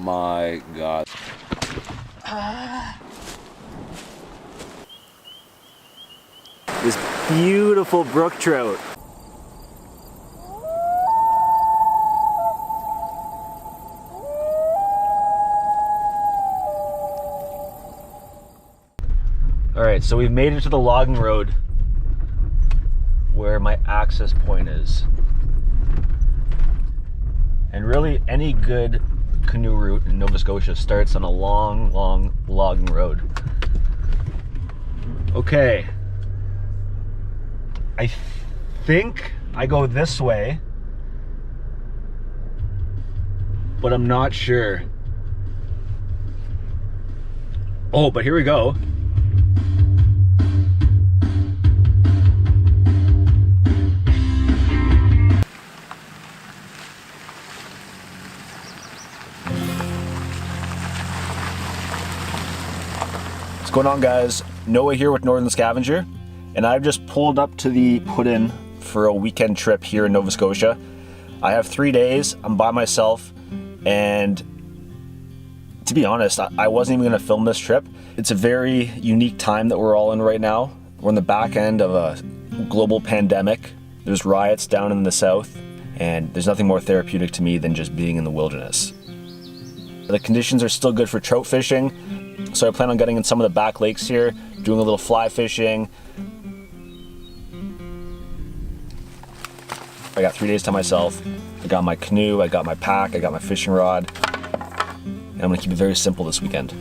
my God. This beautiful brook trout. All right, so we've made it to the logging road where my access point is. And really, any good canoe route in Nova Scotia starts on a long, long logging road. Okay. I think I go this way, but I'm not sure. Oh, but here we go. What's going on, guys? Noah here with Northern Scavenger, and I've just pulled up to the put-in for a weekend trip here in Nova Scotia. I have 3 days, I'm by myself, and to be honest, I wasn't even gonna film this trip. It's a very unique time that we're all in right now. We're on the back end of a global pandemic. There's riots down in the south, and there's nothing more therapeutic to me than just being in the wilderness. The conditions are still good for trout fishing, so I plan on getting in some of the back lakes here, doing a little fly fishing. I got 3 days to myself. I got my canoe, I got my pack, I got my fishing rod, and I'm gonna keep it very simple this weekend.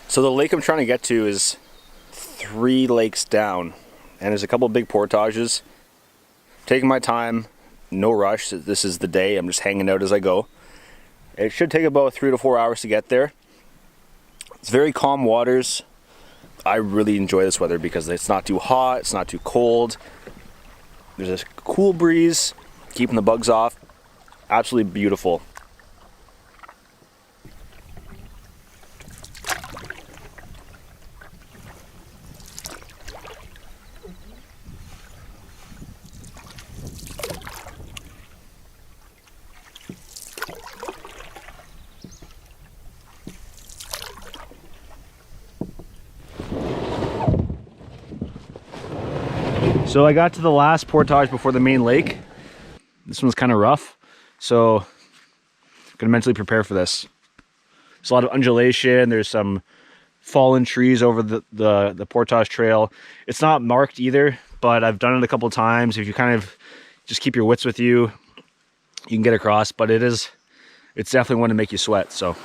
So the lake I'm trying to get to is 3 lakes down, and there's a couple of big portages. Taking my time, no rush. This is the day. I'm just hanging out as I go. It should take about 3 to 4 hours to get there. It's very calm waters. I really enjoy this weather because it's not too hot, it's not too cold. There's a cool breeze, keeping the bugs off. Absolutely beautiful. So I got to the last portage before the main lake. This one's kind of rough, so I'm gonna mentally prepare for this. There's a lot of undulation, there's some fallen trees over the portage trail. It's not marked either, but I've done it a couple times. If you kind of just keep your wits with you, you can get across, but it's definitely one to make you sweat, so.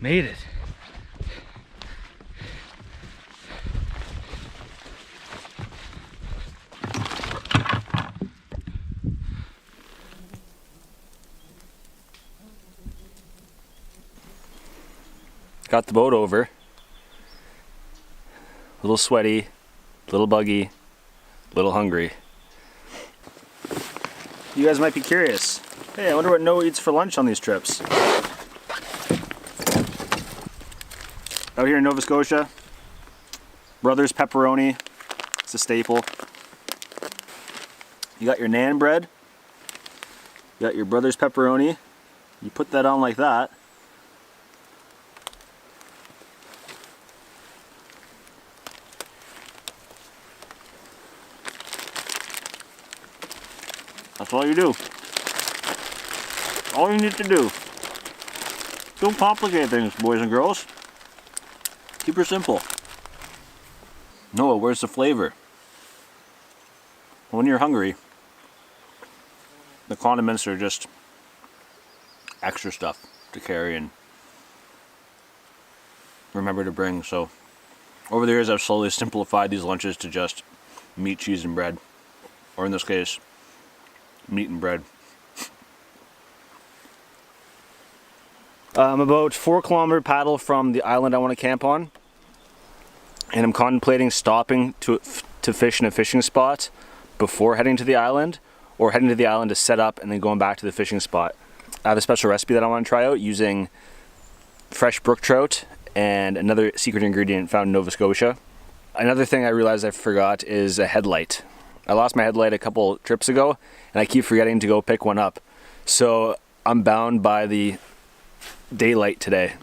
Made it. got the boat over. A little sweaty, a little buggy, a little hungry. You guys might be curious. Hey, I wonder what Noah eats for lunch on these trips. Out here in Nova Scotia, Brothers pepperoni, it's a staple. You got your naan bread, you got your Brothers pepperoni, you put that on like that. That's all you do. All you need to do. Don't complicate things, boys and girls. Keep her simple. Noah, where's the flavor? When you're hungry, the condiments are just extra stuff to carry and remember to bring. So over the years, I've slowly simplified these lunches to just meat, cheese, and bread. Or in this case, meat and bread. I'm about 4 kilometer paddle from the island I want to camp on, and I'm contemplating stopping to fish in a fishing spot before heading to the island, or heading to the island to set up and then going back to the fishing spot. I have a special recipe that I want to try out using fresh brook trout and another secret ingredient found in Nova Scotia. Another thing I realized I forgot is a headlight. I lost my headlight a couple trips ago and I keep forgetting to go pick one up. So I'm bound by the daylight today.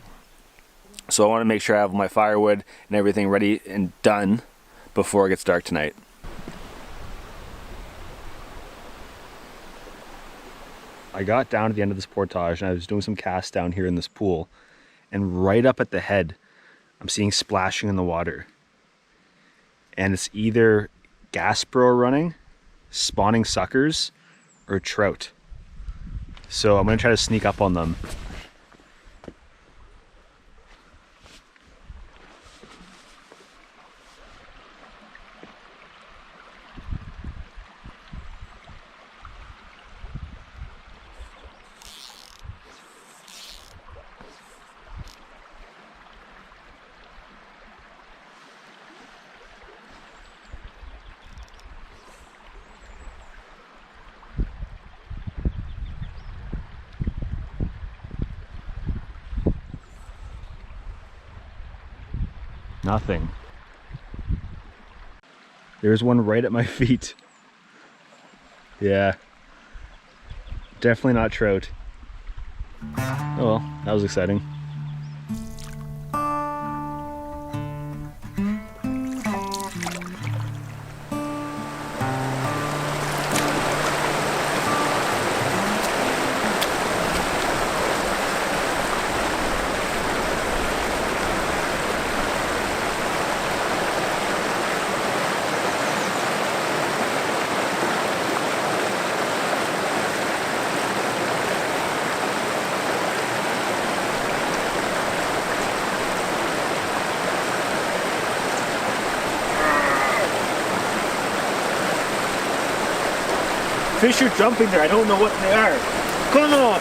So I want to make sure I have my firewood and everything ready and done before it gets dark tonight. I got down to the end of this portage and I was doing some casts down here in this pool, and right up at the head I'm seeing splashing in the water, and it's either Gaspro running, spawning suckers, or trout. So I'm gonna try to sneak up on them. Nothing. There's one right at my feet. Yeah. Definitely not trout. Oh well, that was exciting. Fish are jumping there, I don't know what they are. Come on!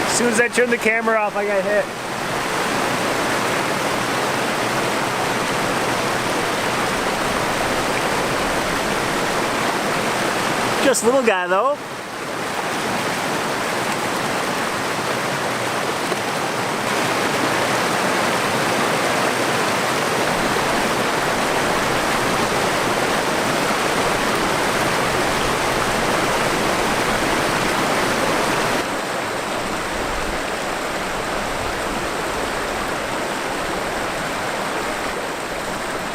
As soon as I turn the camera off, I got hit. Just a little guy though.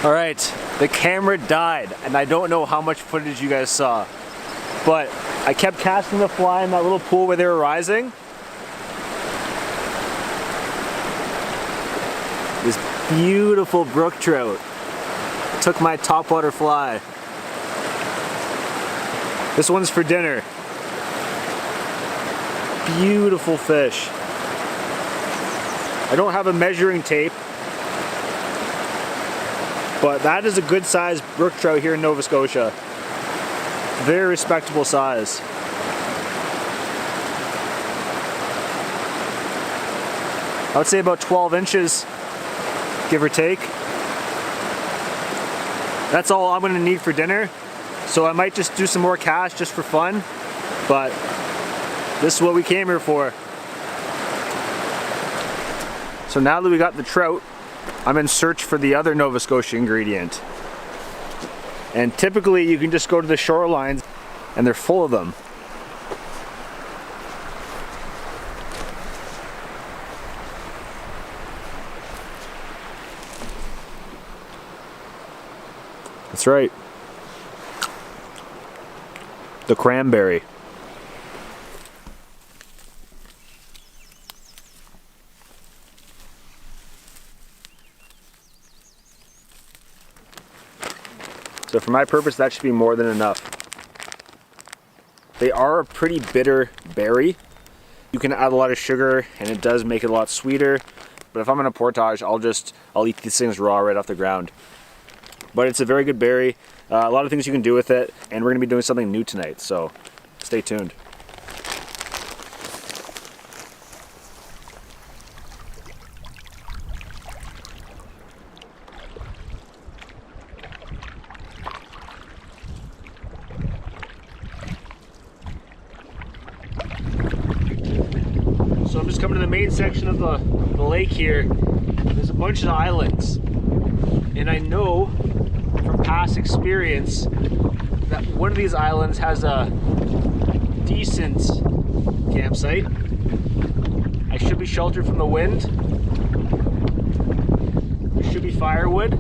All right, the camera died, and I don't know how much footage you guys saw, but I kept casting the fly in that little pool where they were rising. This beautiful brook trout took my topwater fly. This one's for dinner. Beautiful fish. I don't have a measuring tape, But that is a good sized brook trout here in Nova Scotia. Very respectable size. I would say about 12 inches, give or take. That's all I'm gonna need for dinner. So I might just do some more cast just for fun, but this is what we came here for. So now that we got the trout, I'm in search for the other Nova Scotia ingredient. And typically you can just go to the shorelines and they're full of them. That's right. The cranberry. So for my purpose, that should be more than enough. They are a pretty bitter berry. You can add a lot of sugar and it does make it a lot sweeter. But if I'm in a portage, I'll eat these things raw right off the ground. But it's a very good berry. A lot of things you can do with it, and we're gonna be doing something new tonight, so stay tuned. So I'm just coming to the main section of the lake here. There's a bunch of islands, and I know from past experience that one of these islands has a decent campsite. I should be sheltered from the wind. There should be firewood,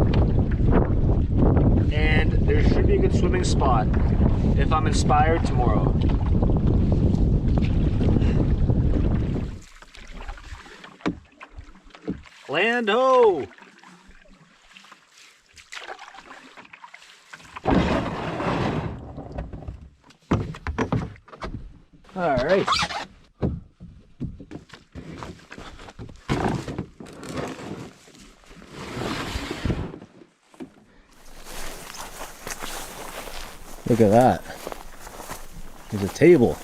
and there should be a good swimming spot if I'm inspired tomorrow. Land ho! All right. Look at that. There's a table.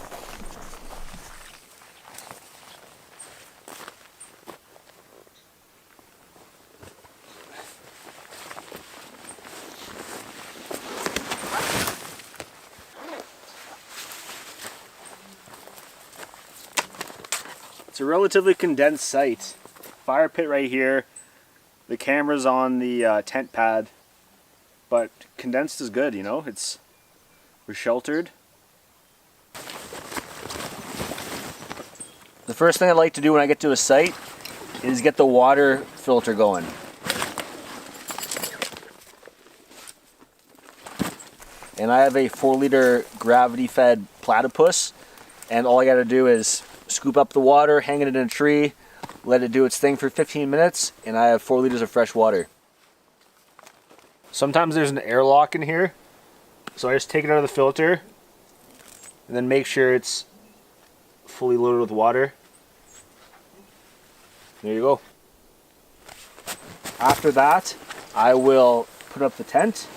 It's a relatively condensed site. Fire pit right here. The camera's on the tent pad. But condensed is good, you know? We're sheltered. The first thing I like to do when I get to a site is get the water filter going. And I have a 4-liter gravity-fed platypus, and all I gotta do is scoop up the water, hang it in a tree, let it do its thing for 15 minutes, and I have 4 liters of fresh water. Sometimes there's an airlock in here, so I just take it out of the filter and then make sure it's fully loaded with water. There you go. After that, I will put up the tent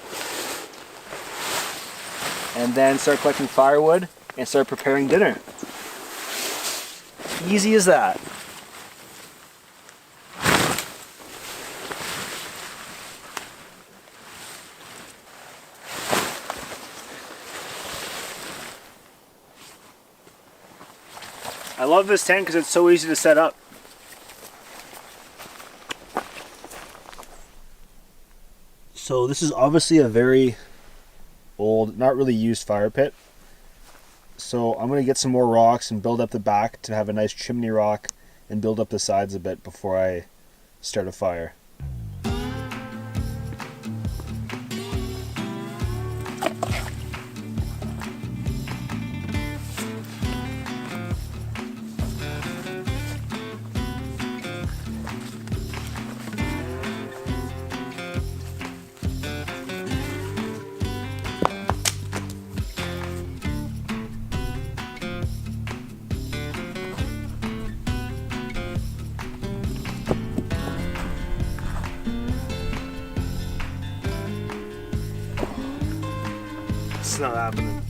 and then start collecting firewood and start preparing dinner. Easy as that. I love this tent because it's so easy to set up. So this is obviously a very old, not really used fire pit. So I'm going to get some more rocks and build up the back to have a nice chimney rock and build up the sides a bit before I start a fire. It's not happening.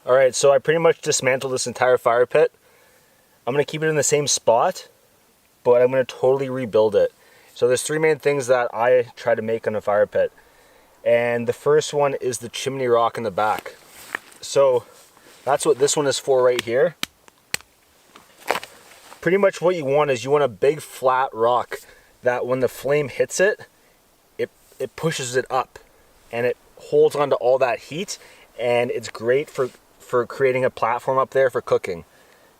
Alright, so I pretty much dismantled this entire fire pit. I'm going to keep it in the same spot, but I'm going to totally rebuild it. So there's three main things that I try to make on a fire pit. And the first one is the chimney rock in the back. So that's what this one is for right here. Pretty much what you want is you want a big flat rock that when the flame hits it, it pushes it up and it holds onto all that heat, and it's great for creating a platform up there for cooking.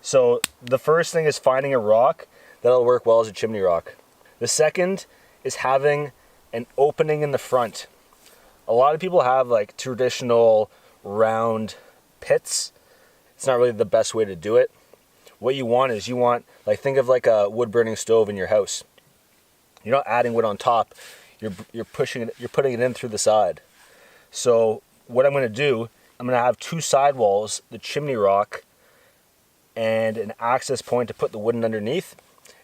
So the first thing is finding a rock that'll work well as a chimney rock. The second is having an opening in the front. A lot of people have like traditional round pits. It's not really the best way to do it. What you want is like, think of like a wood burning stove in your house. You're not adding wood on top. You're putting it in through the side. So what I'm going to do, I'm going to have two side walls, the chimney rock, and an access point to put the wood in underneath.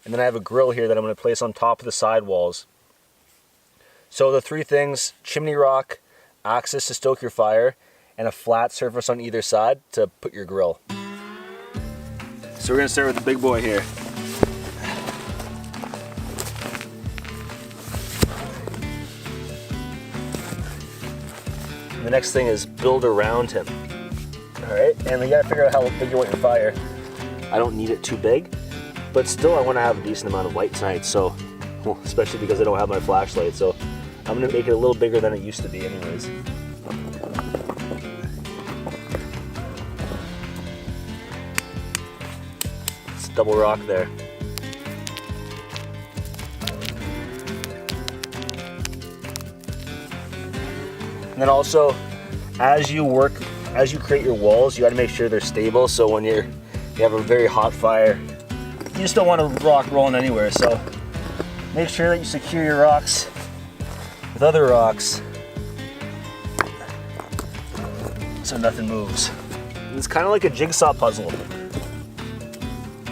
And then I have a grill here that I'm going to place on top of the side walls. So the three things: chimney rock, access to stoke your fire, and a flat surface on either side to put your grill. So we're going to start with the big boy here. The next thing is build around him. Alright, and you gotta figure out how big you want your fire. I don't need it too big, but still I want to have a decent amount of light tonight, so, well, especially because I don't have my flashlight, so I'm gonna make it a little bigger than it used to be anyways. It's double rock there. And then also, as you create your walls, you got to make sure they're stable. So when you have a very hot fire, you just don't want a rock rolling anywhere. So make sure that you secure your rocks with other rocks so nothing moves. And it's kind of like a jigsaw puzzle.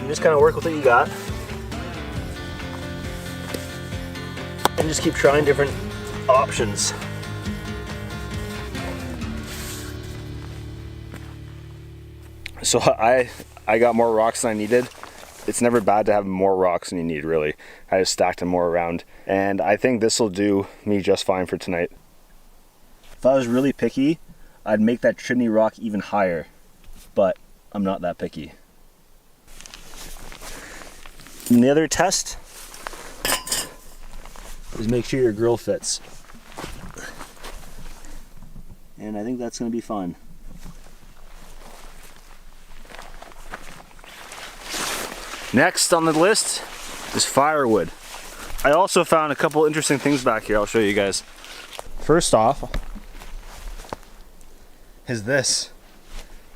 You just kind of work with what you got and just keep trying different options. So I got more rocks than I needed. It's never bad to have more rocks than you need, really. I just stacked them more around, and I think this will do me just fine for tonight. If I was really picky, I'd make that chimney rock even higher, but I'm not that picky. And the other test is make sure your grill fits. And I think that's going to be fun. Next on the list is firewood. I also found a couple interesting things back here. I'll show you guys. First off is this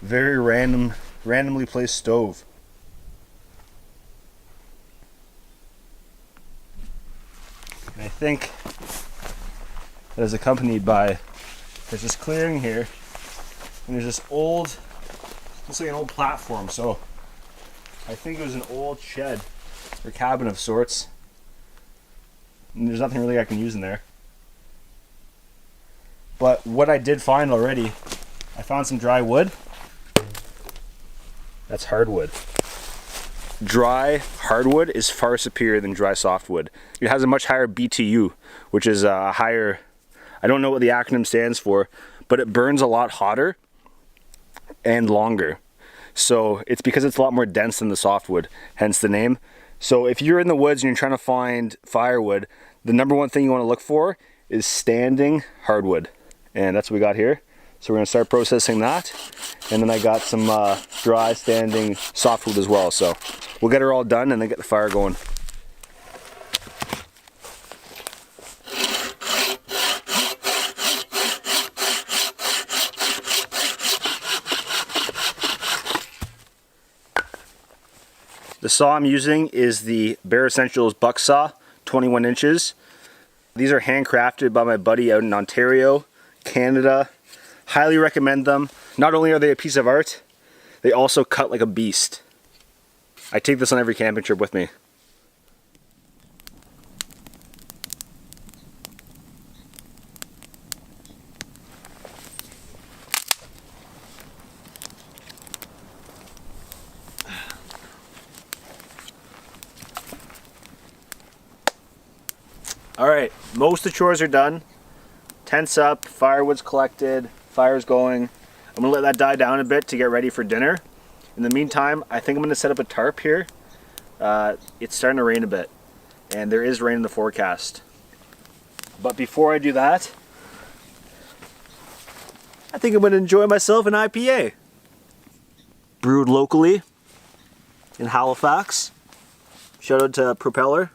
very randomly placed stove. And I think that is accompanied by, there's this clearing here, and there's this old, looks like an old platform. So I think it was an old shed or cabin of sorts. And there's nothing really I can use in there. But what I did find already, I found some dry wood. That's hardwood. Dry hardwood is far superior than dry softwood. It has a much higher BTU, which is a higher, I don't know what the acronym stands for, but it burns a lot hotter and longer. So it's because it's a lot more dense than the softwood, hence the name. So if you're in the woods and you're trying to find firewood, the number one thing you want to look for is standing hardwood. And that's what we got here. So we're going to start processing that. And then I got some dry standing softwood as well. So we'll get her all done and then get the fire going. The saw I'm using is the Bare Essentials buck saw, 21 inches. These are handcrafted by my buddy out in Ontario, Canada. Highly recommend them. Not only are they a piece of art, they also cut like a beast. I take this on every camping trip with me. Alright, most of the chores are done. Tents up, firewood's collected, fire's going. I'm gonna let that die down a bit to get ready for dinner. In the meantime, I think I'm gonna set up a tarp here. It's starting to rain a bit, and there is rain in the forecast. But before I do that, I think I'm gonna enjoy myself an IPA. Brewed locally in Halifax. Shout out to Propeller.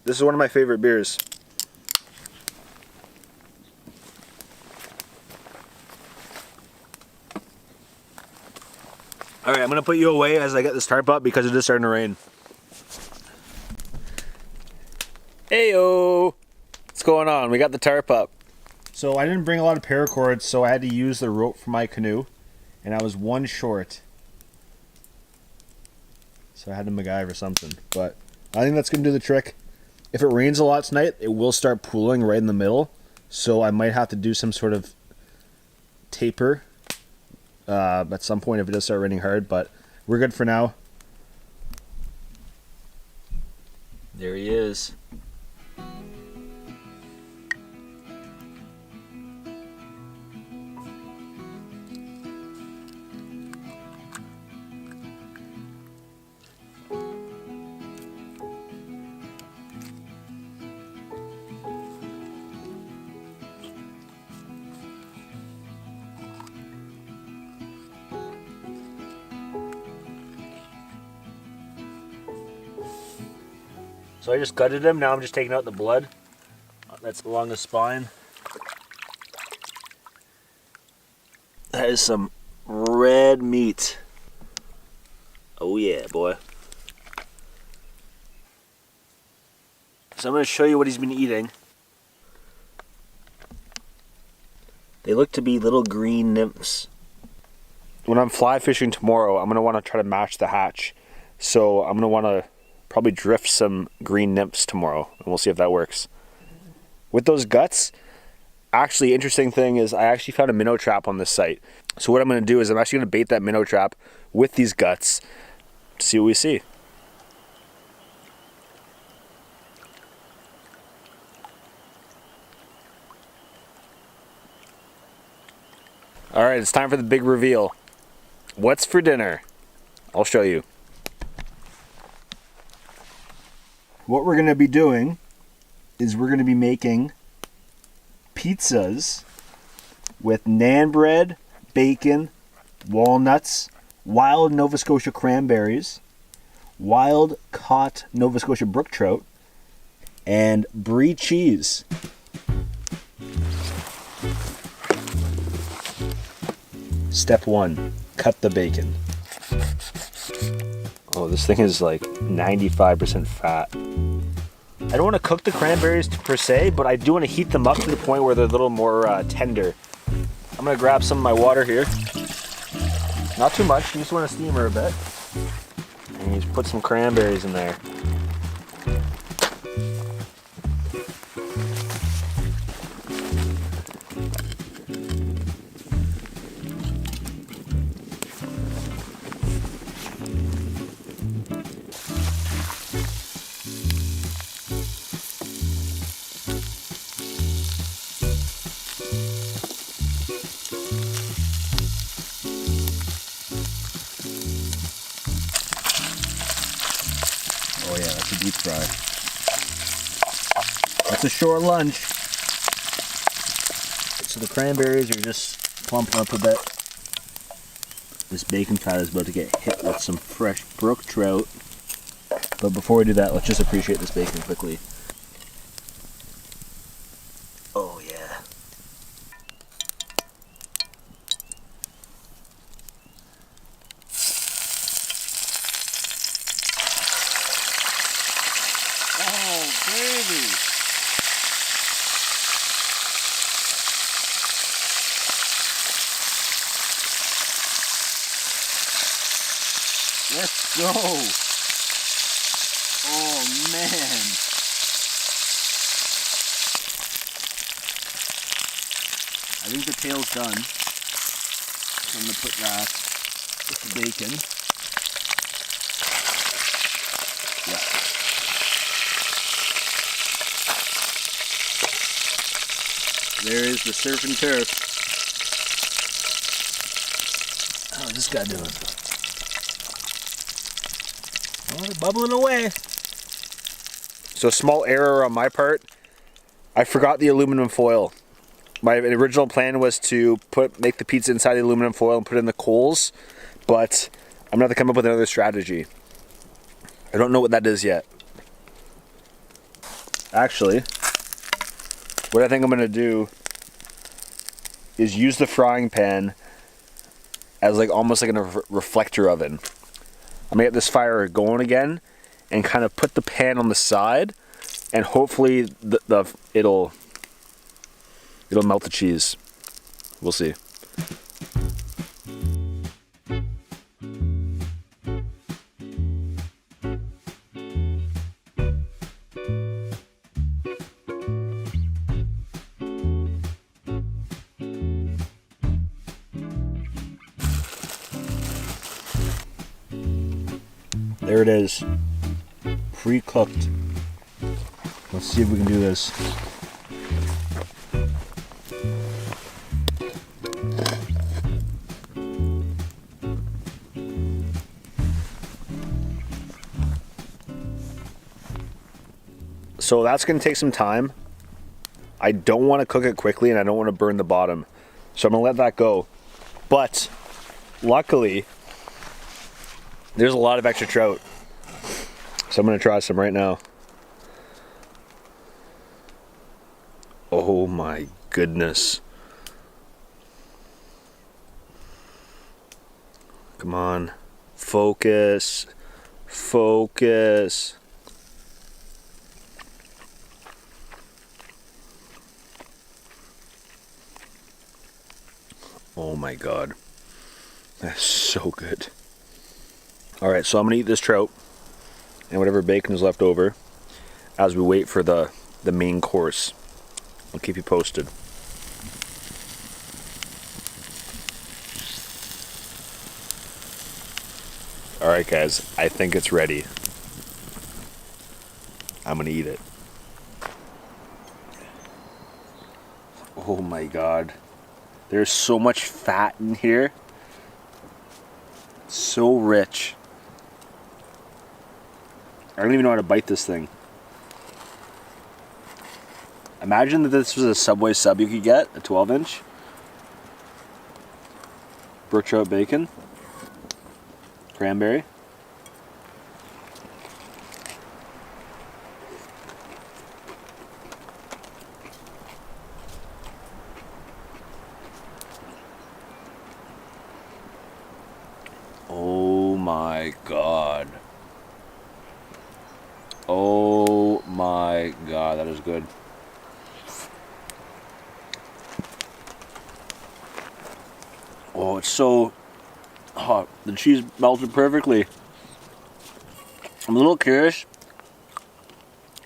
This is one of my favorite beers. Alright, I'm going to put you away as I get this tarp up because it is starting to rain. Heyo! What's going on? We got the tarp up. So I didn't bring a lot of paracords, so I had to use the rope for my canoe. And I was one short. So I had to MacGyver something. But I think that's going to do the trick. If it rains a lot tonight, it will start pooling right in the middle. So I might have to do some sort of taper at some point if it does start raining hard. But we're good for now. There he is. So I just gutted him, now I'm just taking out the blood that's along the spine. That is some red meat. Oh yeah, boy. So I'm going to show you what he's been eating. They look to be little green nymphs. When I'm fly fishing tomorrow, I'm going to want to try to match the hatch. So I'm going to want to probably drift some green nymphs tomorrow, and we'll see if that works. With those guts, actually, interesting thing is I actually found a minnow trap on this site. So what I'm going to do is I'm actually going to bait that minnow trap with these guts to see what we see. All right, it's time for the big reveal. What's for dinner? I'll show you. What we're going to be doing is we're going to be making pizzas with naan bread, bacon, walnuts, wild Nova Scotia cranberries, wild caught Nova Scotia brook trout, and brie cheese. Step 1, cut the bacon. Oh, this thing is like 95% fat. I don't want to cook the cranberries per se, but I do want to heat them up to the point where they're a little more tender. I'm going to grab some of my water here. Not too much, you just want to steamer a bit. And you just put some cranberries in there. Oh yeah, that's a deep fry. That's a short lunch. So the cranberries are just plumping up a bit. This bacon fat is about to get hit with some fresh brook trout. But before we do that, let's just appreciate this bacon quickly. Oh yeah. Oh, baby. go. Oh man. I think the tail's done. So I'm going to put that with the bacon. Yeah. There is the surf and turf. How's this guy doing? Oh, they're bubbling away. So small error on my part. I forgot the aluminum foil. My original plan was to make the pizza inside the aluminum foil and put it in the coals, but I'm gonna have to come up with another strategy. I don't know what that is yet. Actually, what I think I'm gonna do is use the frying pan as like almost like a reflector oven. I'm gonna get this fire going again and kind of put the pan on the side, and hopefully it'll melt the cheese. We'll see. There it is, pre-cooked. Let's see if we can do this. So that's going to take some time. I don't want to cook it quickly and I don't want to burn the bottom. So I'm going to let that go. But luckily, there's a lot of extra trout. So I'm going to try some right now. Oh my goodness. Come on. Focus. Focus. Oh my god. That's so good. Alright, so I'm going to eat this trout and whatever bacon is left over as we wait for the main course. I'll keep you posted. Alright guys, I think it's ready. I'm going to eat it. Oh my god. There's so much fat in here. So rich. I don't even know how to bite this thing. Imagine that this was a Subway sub you could get, a 12-inch. Brook trout bacon. Cranberry. Oh my god. Oh my god, that is good. Oh, it's so hot. The cheese melted perfectly. I'm a little curious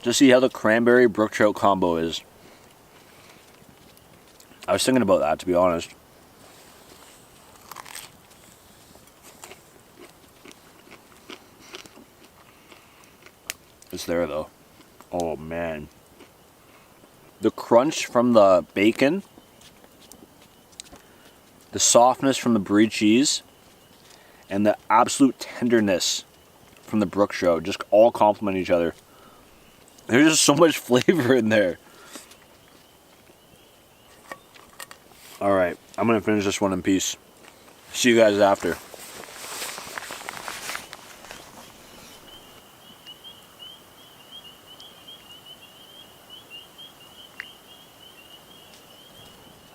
to see how the cranberry brook trout combo is. I was thinking about that, to be honest. It's there though. Oh man. The crunch from the bacon, the softness from the brie cheese, and the absolute tenderness from the brook trout just all complement each other. There's just so much flavor in there. Alright, I'm gonna finish this one in peace. See you guys after.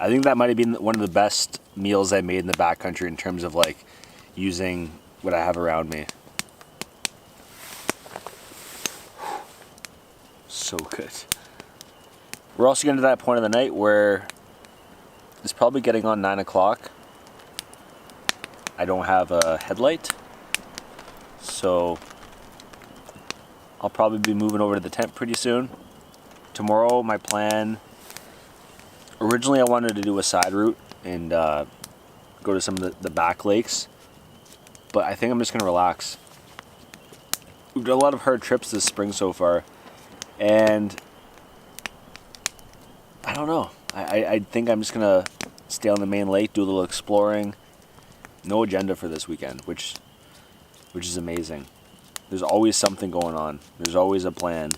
I think that might have been one of the best meals I made in the backcountry in terms of like using what I have around me. So good. We're also getting to that point of the night where it's probably getting on 9 o'clock. I don't have a headlight, So I'll probably be moving over to the tent pretty soon. Tomorrow, my plan, originally I wanted to do a side route and go to some of the back lakes, but I think I'm just going to relax. We've done a lot of hard trips this spring so far, and I don't know. I think I'm just going to stay on the main lake, do a little exploring. No agenda for this weekend, which is amazing. There's always something going on. There's always a plan.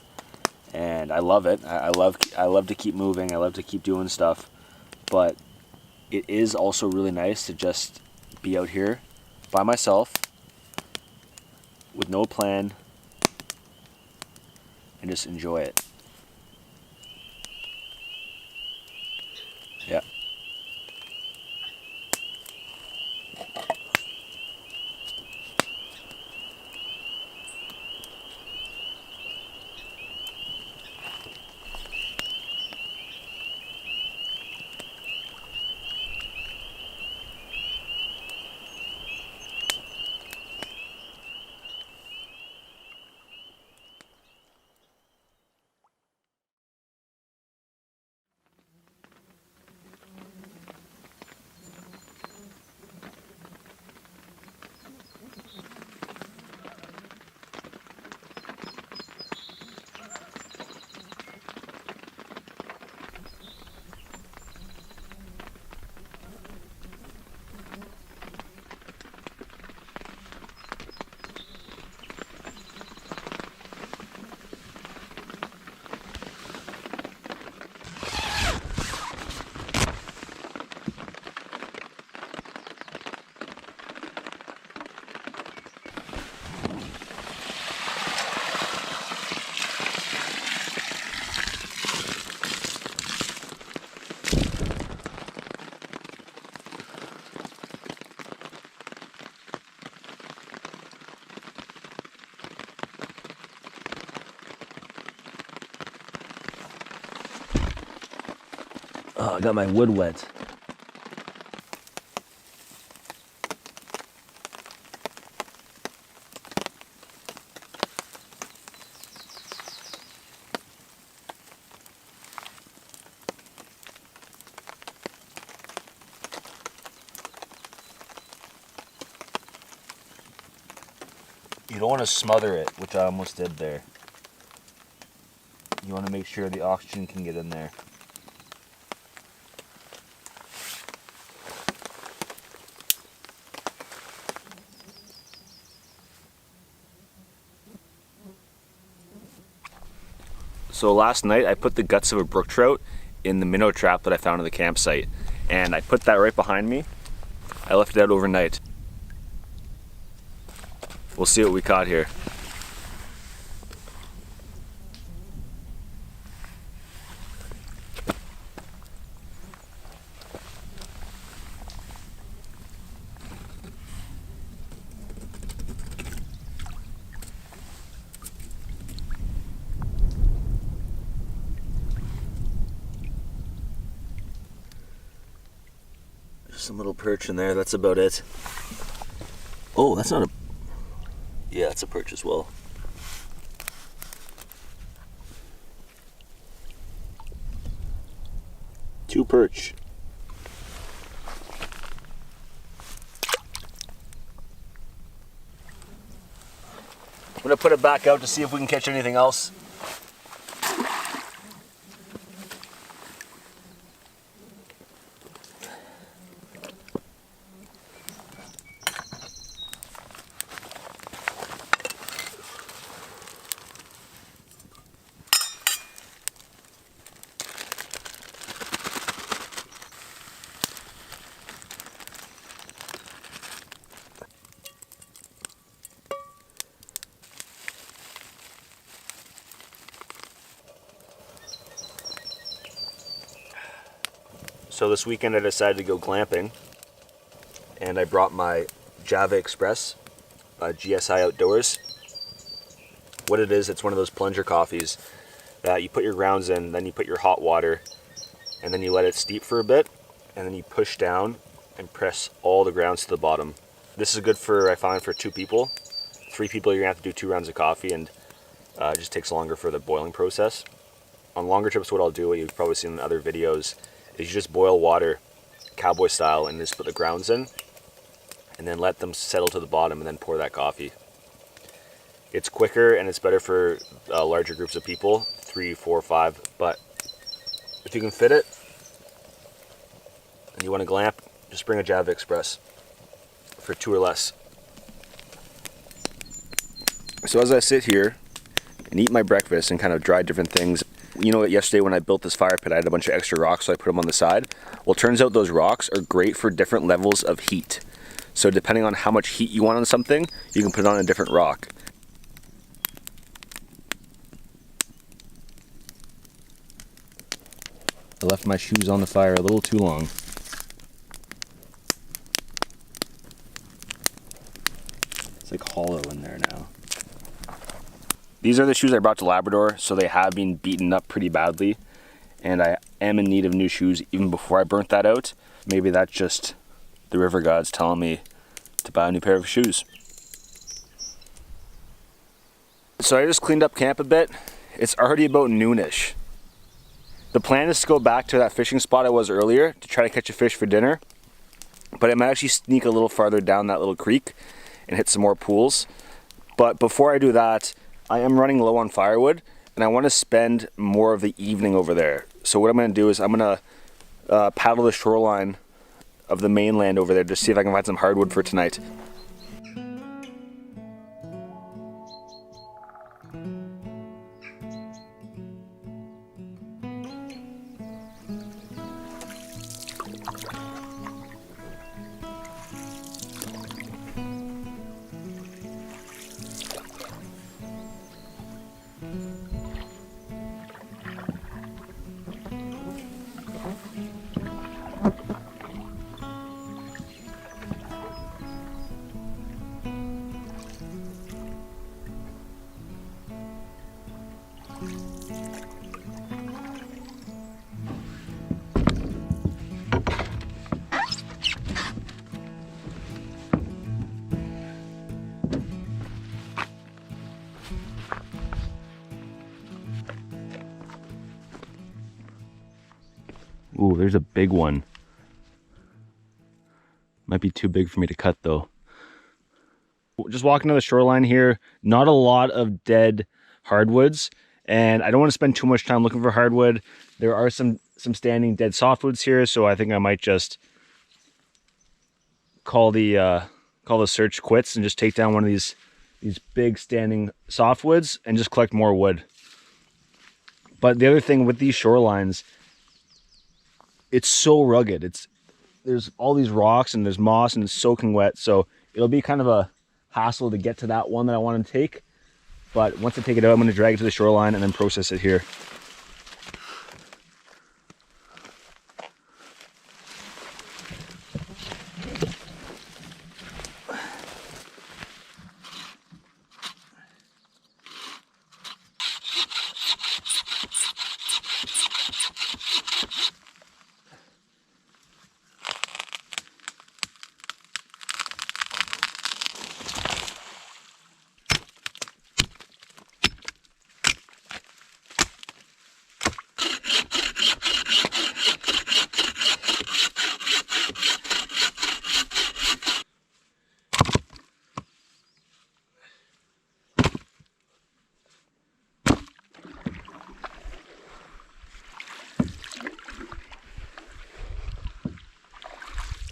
And I love it. I love to keep moving. I love to keep doing stuff. But it is also really nice to just be out here by myself with no plan and just enjoy it. Yeah. Oh, I got my wood wet. You don't want to smother it, which I almost did there. You want to make sure the oxygen can get in there. So last night I put the guts of a brook trout in the minnow trap that I found at the campsite, and I put that right behind me. I left it out overnight. We'll see what we caught here. Some little perch in there, that's about it. Oh, that's not a... Yeah, it's a perch as well. Two perch. I'm gonna put it back out to see if we can catch anything else. So this weekend I decided to go glamping, and I brought my Java Express GSI Outdoors. What it is, it's one of those plunger coffees that you put your grounds in, then you put your hot water, and then you let it steep for a bit, and then you push down and press all the grounds to the bottom. This is good for, I find, for two people. 3 people, you're gonna have to do 2 rounds of coffee, and it just takes longer for the boiling process. On longer trips, what I'll do, what you've probably seen in other videos, is you just boil water, cowboy style, and just put the grounds in, and then let them settle to the bottom, and then pour that coffee. It's quicker, and it's better for larger groups of people, 3, 4, 5, but if you can fit it, and you want to glamp, just bring a Java Express for 2 or less. So as I sit here and eat my breakfast and kind of dry different things, you know, yesterday when I built this fire pit, I had a bunch of extra rocks, so I put them on the side. Well, it turns out those rocks are great for different levels of heat. So depending on how much heat you want on something, you can put it on a different rock. I left my shoes on the fire a little too long. It's like hollow in there now. These are the shoes I brought to Labrador, so they have been beaten up pretty badly, and I am in need of new shoes even before I burnt that out. Maybe that's just the river gods telling me to buy a new pair of shoes. So I just cleaned up camp a bit. It's already about noonish. The plan is to go back to that fishing spot I was earlier to try to catch a fish for dinner, but I might actually sneak a little farther down that little creek and hit some more pools. But before I do that, I am running low on firewood, and I want to spend more of the evening over there. So what I'm going to do is I'm going to paddle the shoreline of the mainland over there to see if I can find some hardwood for tonight. Ooh, there's a big one. Might be too big for me to cut though. Just walking to the shoreline here, not a lot of dead hardwoods, and I don't want to spend too much time looking for hardwood. There are some standing dead softwoods here, so I think I might just call the search quits and just take down one of these big standing softwoods and just collect more wood. But the other thing with these shorelines, it's so rugged. There's all these rocks and there's moss and it's soaking wet, so it'll be kind of a hassle to get to that one that I want to take. But once I take it out, I'm going to drag it to the shoreline and then process it here.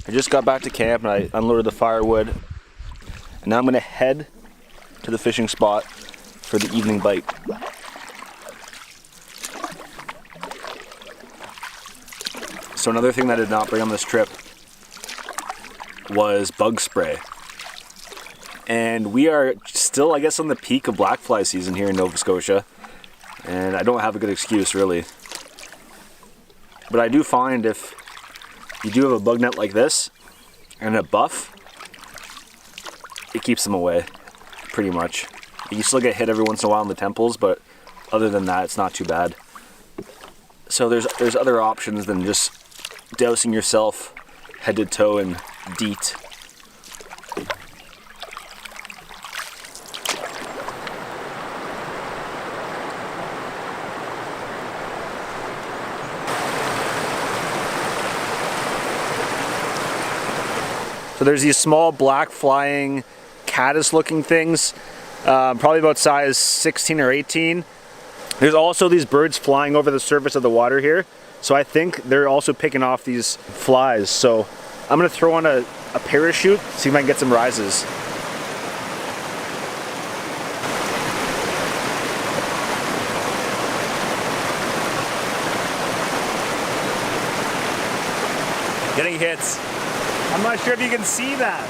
I just got back to camp and I unloaded the firewood, and now I'm going to head to the fishing spot for the evening bite. So another thing that I did not bring on this trip was bug spray. And we are still, I guess, on the peak of black fly season here in Nova Scotia, and I don't have a good excuse really. But I do find if you do have a bug net like this and a buff, it keeps them away pretty much. You still get hit every once in a while in the temples, but other than that, it's not too bad. So there's other options than just dousing yourself head to toe in DEET. So there's these small black flying caddis looking things, probably about size 16 or 18. There's also these birds flying over the surface of the water here. So I think they're also picking off these flies. So I'm gonna throw on a parachute, see if I can get some rises. Getting hits. I'm not sure if you can see that.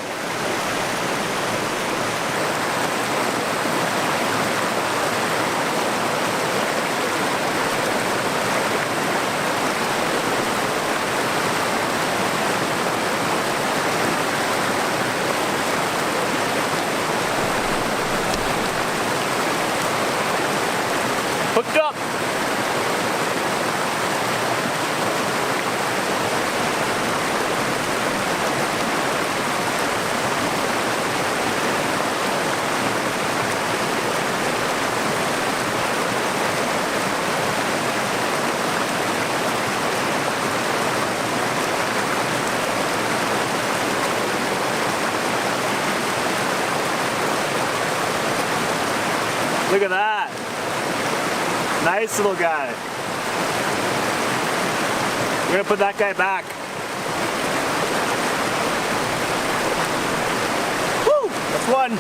Hooked up. Look at that. Nice little guy. We're gonna put that guy back. Woo! That's one.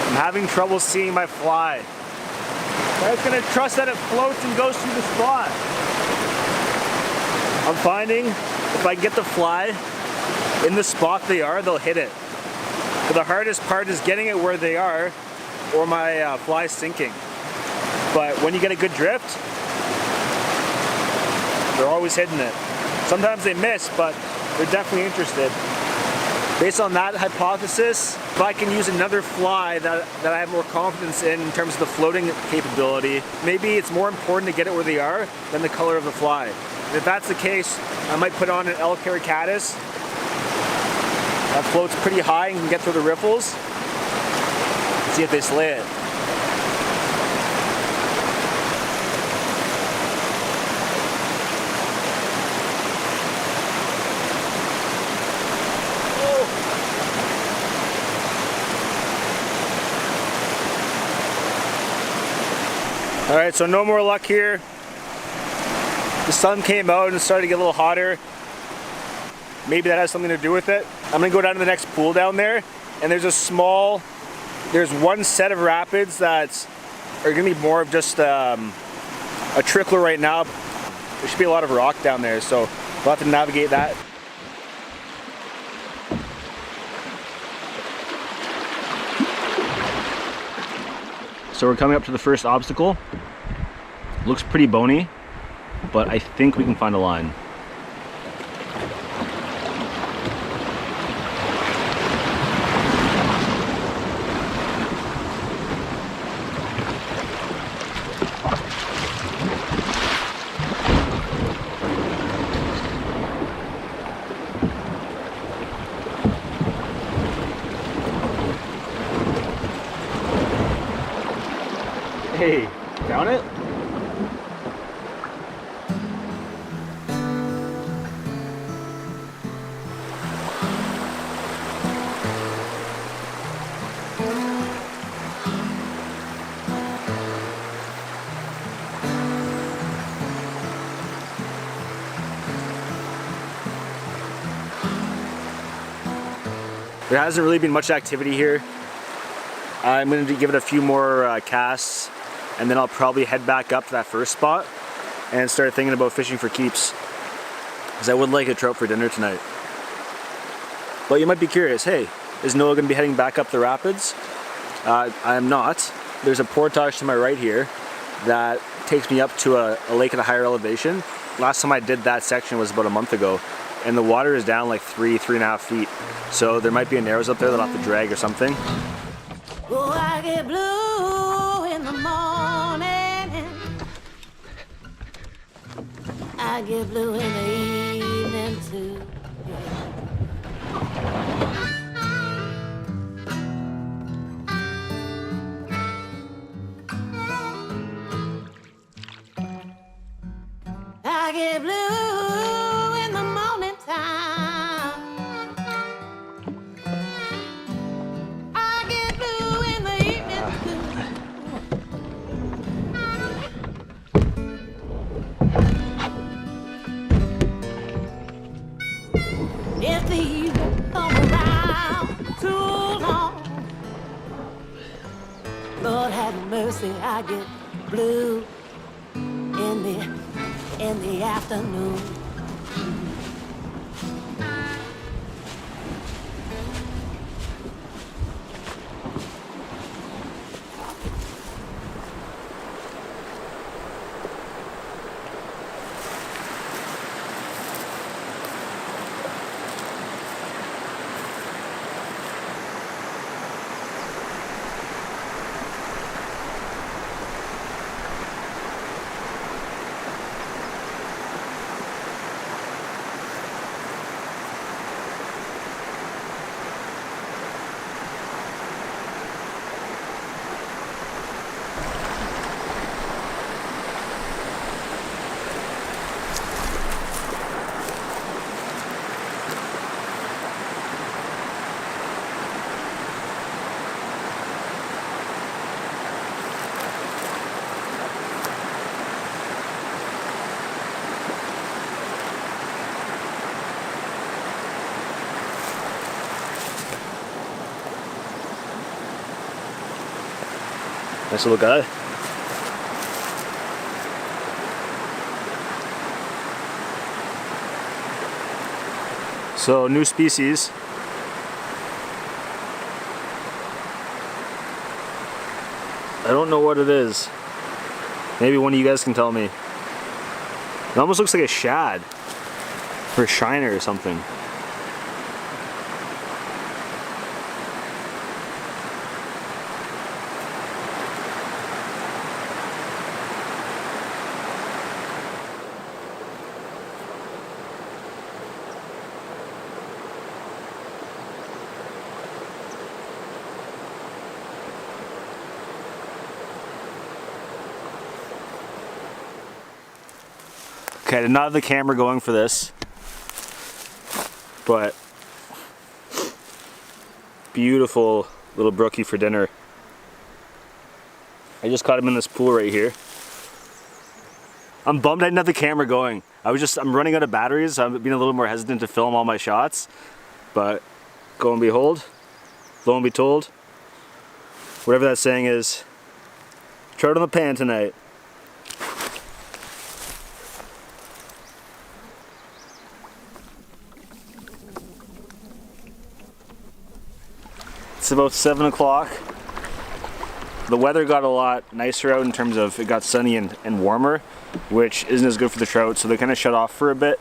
I'm having trouble seeing my fly. I'm just gonna trust that it floats and goes through the spot. I'm finding if I get the fly in the spot they are, they'll hit it. But the hardest part is getting it where they are, or my fly sinking. But when you get a good drift, they're always hitting it. Sometimes they miss, but they're definitely interested. Based on that hypothesis, if I can use another fly that I have more confidence in terms of the floating capability, maybe it's more important to get it where they are than the color of the fly. And if that's the case, I might put on an elk hair caddis that floats pretty high and can get through the riffles. See if they slay it. All right, so no more luck here. The sun came out and it started to get a little hotter. Maybe that has something to do with it. I'm gonna go down to the next pool down there, and there's one set of rapids that are gonna be more of just a trickler right now. There should be a lot of rock down there, so we'll have to navigate that. So we're coming up to the first obstacle. Looks pretty bony, but I think we can find a line. Hey, down it? There hasn't really been much activity here. I'm going to give it a few more casts, and then I'll probably head back up to that first spot and start thinking about fishing for keeps, because I would like a trout for dinner tonight. But you might be curious, hey, is Noah going to be heading back up the rapids? I am not. There's a portage to my right here that takes me up to a lake at a higher elevation. Last time I did that section was about a month ago, and the water is down like 3.5 feet. So there might be a narrows up there that I'll have to drag or something. Oh, I get blue in the morning. I get blue in the evening too. I get blue in the morning time. I get blue in the evening too. If the evening come around too long, Lord have mercy, I get blue in the afternoon. Nice little guy. So, new species. I don't know what it is. Maybe one of you guys can tell me. It almost looks like a shad or a shiner or something. Okay, I did not have the camera going for this, but beautiful little brookie for dinner. I just caught him in this pool right here. I'm bummed I didn't have the camera going. I'm running out of batteries, so I'm being a little more hesitant to film all my shots, but lo and behold, lo and be told, whatever that saying is, trout on the pan tonight. It's about 7 o'clock. The weather got a lot nicer out in terms of it got sunny and warmer, which isn't as good for the trout, so they kind of shut off for a bit.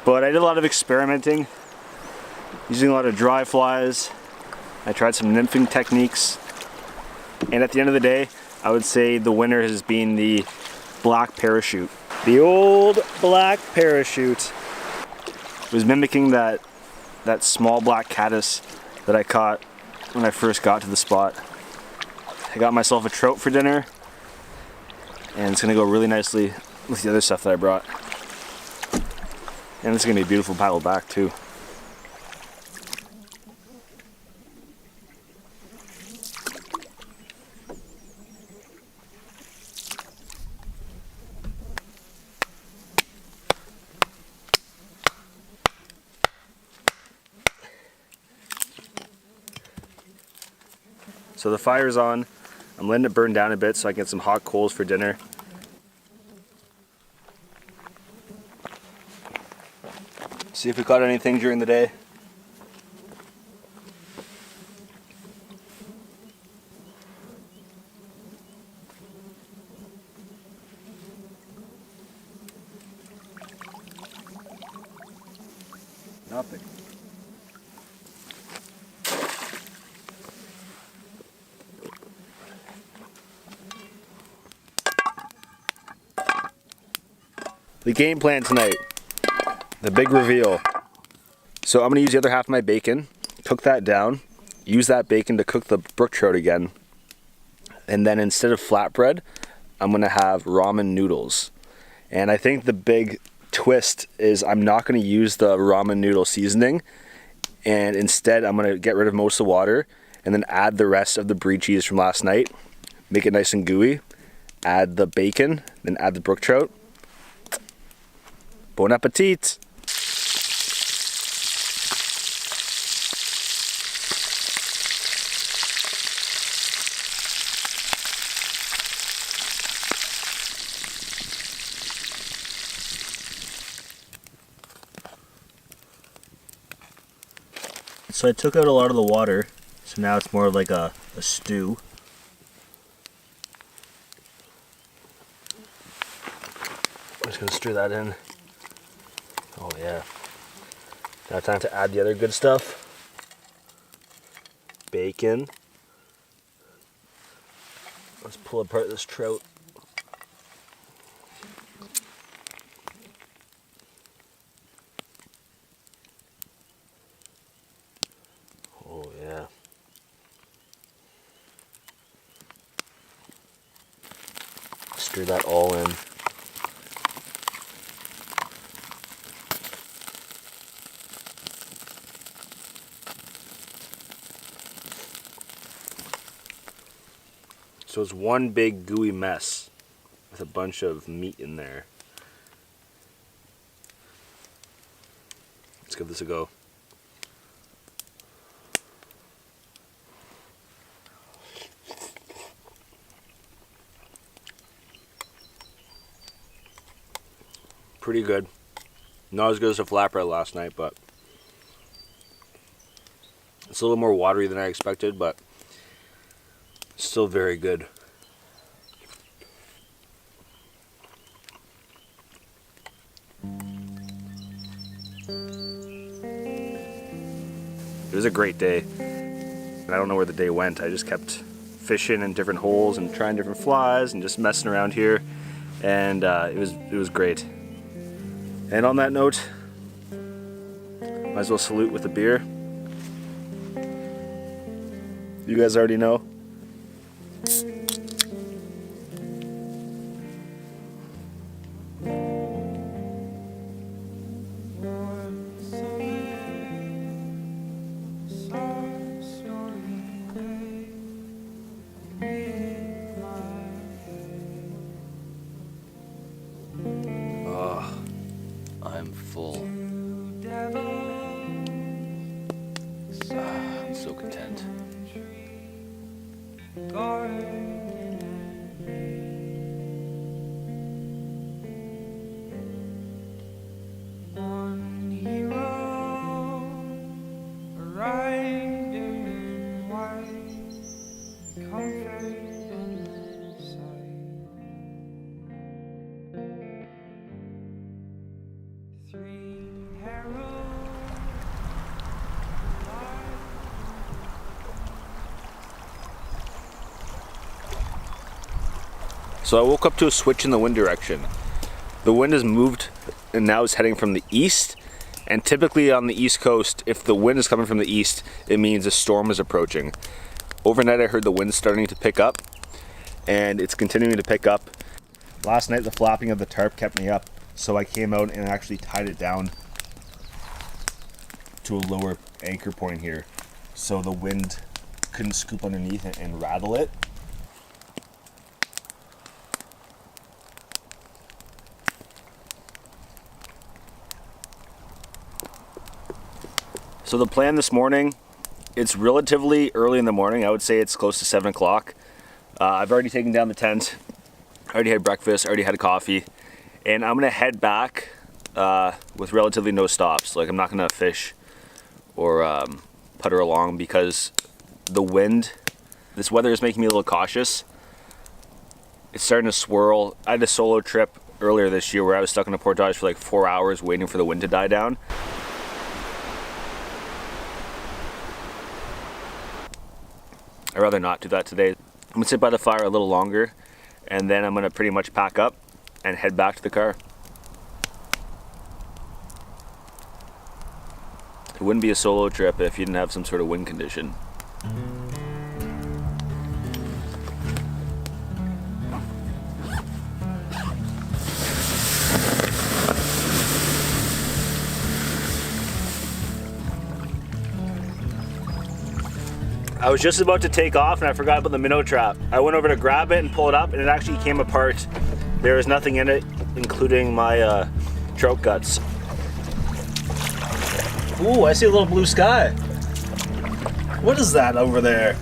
But I did a lot of experimenting, using a lot of dry flies. I tried some nymphing techniques, and at the end of the day, I would say the winner has been the black parachute. The old black parachute. It was mimicking that small black caddis that I caught when I first got to the spot. I got myself a trout for dinner, and it's gonna go really nicely with the other stuff that I brought. And it's gonna be a beautiful paddle back too. So the fire's on. I'm letting it burn down a bit so I can get some hot coals for dinner. See if we caught anything during the day. Nothing. The game plan tonight, the big reveal. So I'm gonna use the other half of my bacon took that down, used that bacon to cook the brook trout again, and then instead of flatbread, I'm gonna have ramen noodles. And I think the big twist is I'm not gonna use the ramen noodle seasoning, and instead I'm gonna get rid of most of the water and then add the rest of the brie cheese from last night, make it nice and gooey, add the bacon, then add the brook trout. Bon appetit! So I took out a lot of the water, so now it's more like a stew. I'm just gonna stir that in. Oh yeah. Now time to add the other good stuff. Bacon. Let's pull apart this trout. Oh yeah. Stir that all in. So it's one big gooey mess with a bunch of meat in there. Let's give this a go. Pretty good. Not as good as the flatbread last night, but it's a little more watery than I expected, but still very good. It was a great day. I don't know where the day went. I just kept fishing in different holes and trying different flies and just messing around here, and it was great. And on that note, might as well salute with a beer. You guys already know. I'm full. I'm so content. So I woke up to a switch in the wind direction. The wind has moved and now is heading from the east. And typically on the east coast, if the wind is coming from the east, it means a storm is approaching. Overnight I heard the wind starting to pick up, and it's continuing to pick up. Last night the flapping of the tarp kept me up, so I came out and actually tied it down to a lower anchor point here, so the wind couldn't scoop underneath and rattle it. So the plan this morning, it's relatively early in the morning. I would say it's close to 7 o'clock. I've already taken down the tent. I already had breakfast, already had a coffee. And I'm gonna head back with relatively no stops. Like, I'm not gonna fish or putter along because the wind, this weather is making me a little cautious. It's starting to swirl. I had a solo trip earlier this year where I was stuck in a portage for like 4 hours waiting for the wind to die down. I'd rather not do that today. I'm gonna sit by the fire a little longer, and then I'm gonna pretty much pack up and head back to the car. wouldn't be a solo trip if you didn't have some sort of wind condition. I was just about to take off and I forgot about the minnow trap. I went over to grab it and pull it up and it actually came apart. There was nothing in it, including my trout guts. Ooh, I see a little blue sky. What is that over there?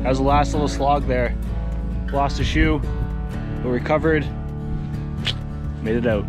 That was the last little slog there. Lost a shoe, but recovered, made it out.